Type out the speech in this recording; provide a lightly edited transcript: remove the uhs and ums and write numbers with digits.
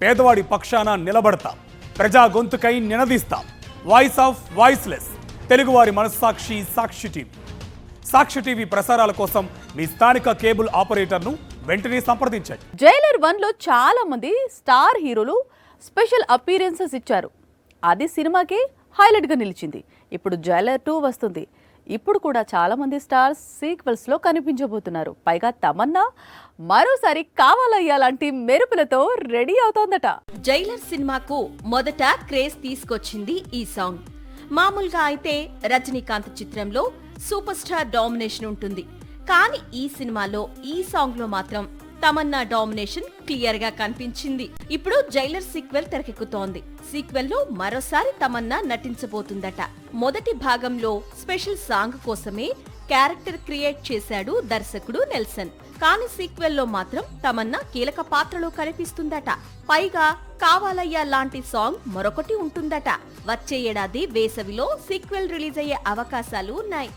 పేదవాడి పక్షాన నిలబడతాం, ప్రజా గొంతుకై నినదిస్తాం. వాయిస్ ఆఫ్ వాయిస్లెస్, తెలుగువారి మనస్సాక్షి సాక్షి టీవీ. సాక్షి టీవీ ప్రసారాల కోసం మీ స్థానిక కేబుల్ ఆపరేటర్ను వెంటనే సంప్రదించండి. జైలర్ 1 లో చాలా మంది స్టార్ హీరోలు స్పెషల్ అపీరెన్సెస్ ఇచ్చారు. అది సినిమాకి హైలైట్ గా నిలిచింది. ఇప్పుడు జైలర్ 2 వస్తుంది. ఇప్పుడు కూడా చాలా మంది స్టార్స్ సీక్వెల్స్ లో కనిపించబోతున్నారు. పైగా తమన్నా మరోసారి కావాలయ్యా లాంటి మెరుపులతో రెడీ అవుతోందట. జైలర్ సినిమాకు మొదట క్రేజ్ తీసుకొచ్చింది ఈ సాంగ్. మామూలుగా అయితే రజనీకాంత్ చిత్రంలో సూపర్ స్టార్ డామినేషన్ ఉంటుంది. కానీ ఈ సినిమాలో ఈ సాంగ్ లో మాత్రం తమన్నా డామినేషన్ క్లియర్ గా కనిపించింది. ఇప్పుడు జైలర్ సీక్వెల్ తెరకెక్కుతోంది. సీక్వెల్ లో మరోసారి తమన్నా నటించబోతుందట. మొదటి భాగంలో స్పెషల్ సాంగ్ కోసమే క్యారెక్టర్ క్రియేట్ చేశాడు దర్శకుడు నెల్సన్. కానీ సీక్వెల్ లో మాత్రం తమన్నా కీలక పాత్రలో కనిపిస్తుందట. పైగా కావాలయ్యా లాంటి సాంగ్ మరొకటి ఉంటుందట. వచ్చే ఏడాది వేసవిలో సీక్వెల్ రిలీజ్ అయ్యే అవకాశాలు ఉన్నాయి.